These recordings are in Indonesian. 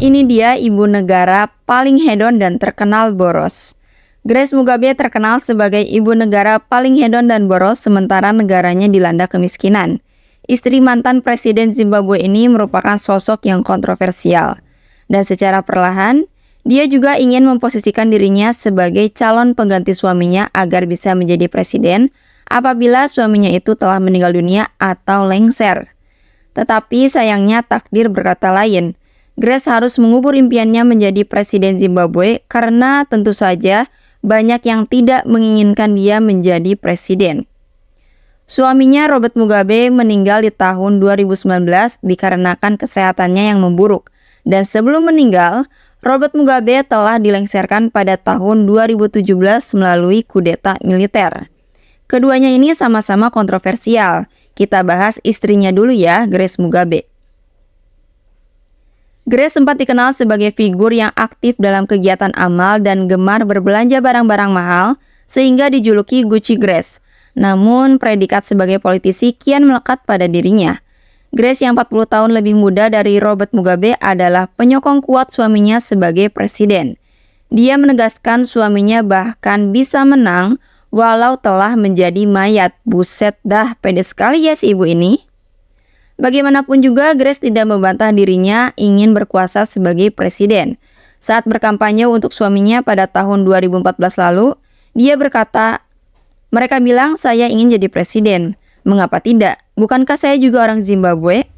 Ini dia ibu negara paling hedon dan terkenal boros. Grace Mugabe terkenal sebagai ibu negara paling hedon dan boros sementara negaranya dilanda kemiskinan. Istri mantan Presiden Zimbabwe ini merupakan sosok yang kontroversial. Dan secara perlahan, dia juga ingin memposisikan dirinya sebagai calon pengganti suaminya agar bisa menjadi presiden apabila suaminya itu telah meninggal dunia atau lengser. Tetapi sayangnya takdir berkata lain. Grace harus mengubur impiannya menjadi presiden Zimbabwe karena tentu saja banyak yang tidak menginginkan dia menjadi presiden. Suaminya Robert Mugabe meninggal di tahun 2019 dikarenakan kesehatannya yang memburuk. Dan sebelum meninggal, Robert Mugabe telah dilengsarkan pada tahun 2017 melalui kudeta militer. Keduanya ini sama-sama kontroversial. Kita bahas istrinya dulu ya, Grace Mugabe. Grace sempat dikenal sebagai figur yang aktif dalam kegiatan amal dan gemar berbelanja barang-barang mahal, sehingga dijuluki Gucci Grace. Namun, predikat sebagai politisi kian melekat pada dirinya. Grace yang 40 tahun lebih muda dari Robert Mugabe adalah penyokong kuat suaminya sebagai presiden. Dia menegaskan suaminya bahkan bisa menang walau telah menjadi mayat. Buset dah, pede sekali ya si ibu ini. Bagaimanapun juga, Grace tidak membantah dirinya ingin berkuasa sebagai presiden. Saat berkampanye untuk suaminya pada tahun 2014 lalu, dia berkata, "Mereka bilang saya ingin jadi presiden. Mengapa tidak? Bukankah saya juga orang Zimbabwe?"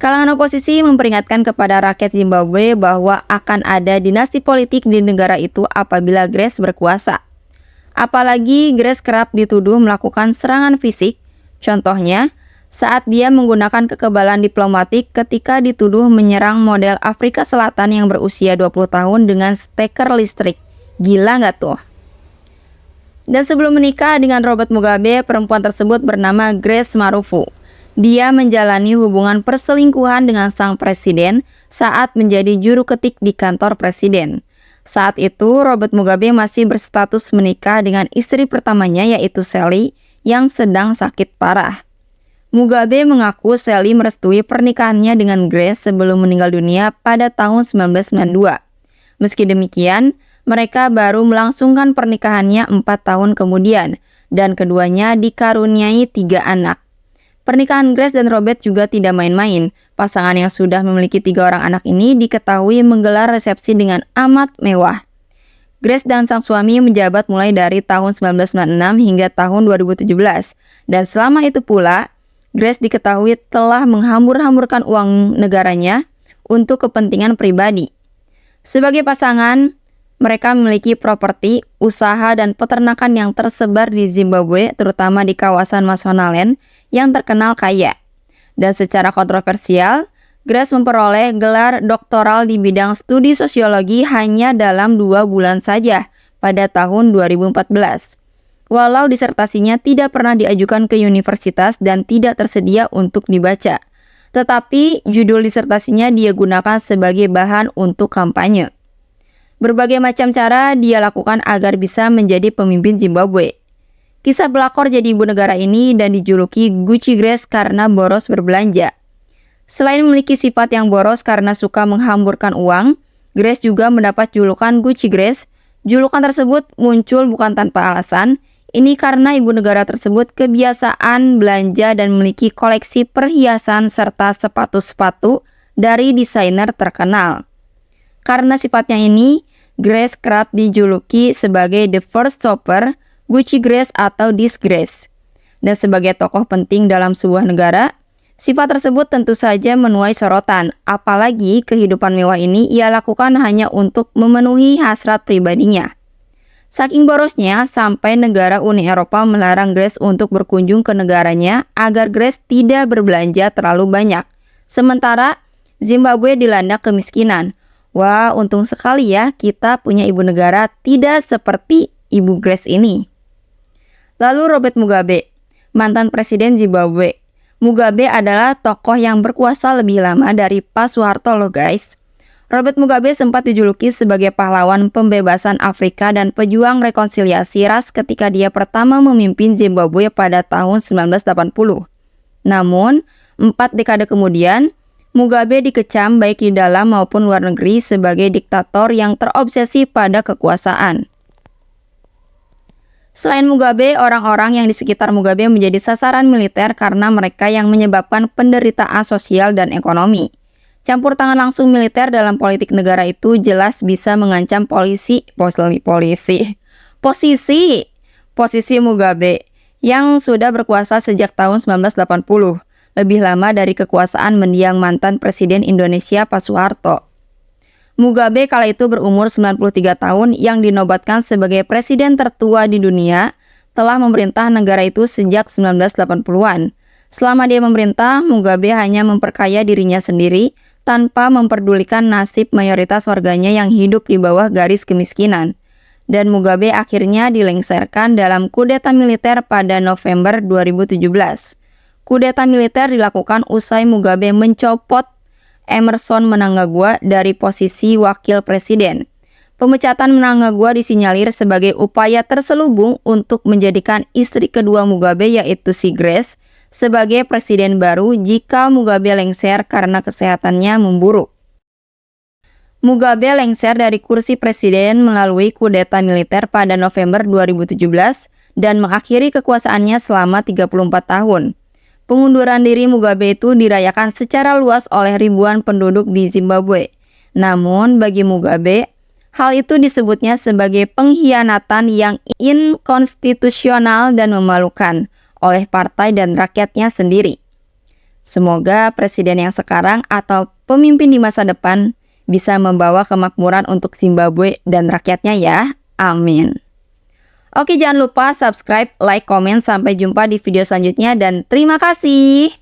Kalangan oposisi memperingatkan kepada rakyat Zimbabwe bahwa akan ada dinasti politik di negara itu apabila Grace berkuasa. Apalagi Grace kerap dituduh melakukan serangan fisik, contohnya saat dia menggunakan kekebalan diplomatik ketika dituduh menyerang model Afrika Selatan yang berusia 20 tahun dengan steker listrik. Gila nggak tuh? Dan sebelum menikah dengan Robert Mugabe, perempuan tersebut bernama Grace Marufu. Dia menjalani hubungan perselingkuhan dengan sang presiden saat menjadi juru ketik di kantor presiden. Saat itu, Robert Mugabe masih berstatus menikah dengan istri pertamanya yaitu Sally yang sedang sakit parah. Mugabe mengaku Sally merestui pernikahannya dengan Grace sebelum meninggal dunia pada tahun 1992. Meski demikian, mereka baru melangsungkan pernikahannya 4 tahun kemudian, dan keduanya dikaruniai 3 anak. Pernikahan Grace dan Robert juga tidak main-main. Pasangan yang sudah memiliki 3 orang anak ini diketahui menggelar resepsi dengan amat mewah. Grace dan sang suami menjabat mulai dari tahun 1996 hingga tahun 2017. Dan selama itu pula, Grace diketahui telah menghambur-hamburkan uang negaranya untuk kepentingan pribadi. Sebagai pasangan, mereka memiliki properti, usaha, dan peternakan yang tersebar di Zimbabwe, terutama di kawasan Mashonaland yang terkenal kaya. Dan secara kontroversial, Grace memperoleh gelar doktoral di bidang studi sosiologi hanya dalam 2 bulan saja pada tahun 2014. Walau disertasinya tidak pernah diajukan ke universitas dan tidak tersedia untuk dibaca. Tetapi judul disertasinya dia gunakan sebagai bahan untuk kampanye. Berbagai macam cara dia lakukan agar bisa menjadi pemimpin Zimbabwe. Kisah pelakor jadi ibu negara ini dan dijuluki Gucci Grace karena boros berbelanja. Selain memiliki sifat yang boros karena suka menghamburkan uang, Grace juga mendapat julukan Gucci Grace. Julukan tersebut muncul bukan tanpa alasan. Ini karena ibu negara tersebut kebiasaan belanja dan memiliki koleksi perhiasan serta sepatu-sepatu dari desainer terkenal. Karena sifatnya ini, Grace kerap dijuluki sebagai the first shopper, Gucci Grace atau Disgrace. Dan sebagai tokoh penting dalam sebuah negara, sifat tersebut tentu saja menuai sorotan, apalagi kehidupan mewah ini ia lakukan hanya untuk memenuhi hasrat pribadinya. Saking borosnya, sampai negara Uni Eropa melarang Grace untuk berkunjung ke negaranya agar Grace tidak berbelanja terlalu banyak. Sementara, Zimbabwe dilanda kemiskinan. Wah, untung sekali ya kita punya ibu negara tidak seperti ibu Grace ini. Lalu Robert Mugabe, mantan presiden Zimbabwe. Mugabe adalah tokoh yang berkuasa lebih lama dari Pak Soeharto loh guys. Robert Mugabe sempat dijuluki sebagai pahlawan pembebasan Afrika dan pejuang rekonsiliasi ras ketika dia pertama memimpin Zimbabwe pada tahun 1980. Namun, 4 dekade kemudian, Mugabe dikecam baik di dalam maupun luar negeri sebagai diktator yang terobsesi pada kekuasaan. Selain Mugabe, orang-orang yang di sekitar Mugabe menjadi sasaran militer karena mereka yang menyebabkan penderitaan sosial dan ekonomi. Campur tangan langsung militer dalam politik negara itu jelas bisa mengancam posisi Mugabe yang sudah berkuasa sejak tahun 1980, lebih lama dari kekuasaan mendiang mantan Presiden Indonesia Pak Soeharto. Mugabe kala itu berumur 93 tahun yang dinobatkan sebagai presiden tertua di dunia, telah memerintah negara itu sejak 1980-an. Selama dia memerintah, Mugabe hanya memperkaya dirinya sendiri tanpa memperdulikan nasib mayoritas warganya yang hidup di bawah garis kemiskinan. Dan Mugabe akhirnya dilengserkan dalam kudeta militer pada November 2017. Kudeta militer dilakukan usai Mugabe mencopot Emmerson Mnangagwa dari posisi wakil presiden. Pemecatan Mnangagwa disinyalir sebagai upaya terselubung untuk menjadikan istri kedua Mugabe yaitu si Grace sebagai presiden baru jika Mugabe lengser karena kesehatannya memburuk. Mugabe lengser dari kursi presiden melalui kudeta militer pada November 2017 dan mengakhiri kekuasaannya selama 34 tahun. Pengunduran diri Mugabe itu dirayakan secara luas oleh ribuan penduduk di Zimbabwe. Namun bagi Mugabe, hal itu disebutnya sebagai pengkhianatan yang inkonstitusional dan memalukan oleh partai dan rakyatnya sendiri. Semoga presiden yang sekarang atau pemimpin di masa depan bisa membawa kemakmuran untuk Zimbabwe dan rakyatnya ya. Amin. Oke, jangan lupa subscribe, like, komen. Sampai jumpa di video selanjutnya dan terima kasih.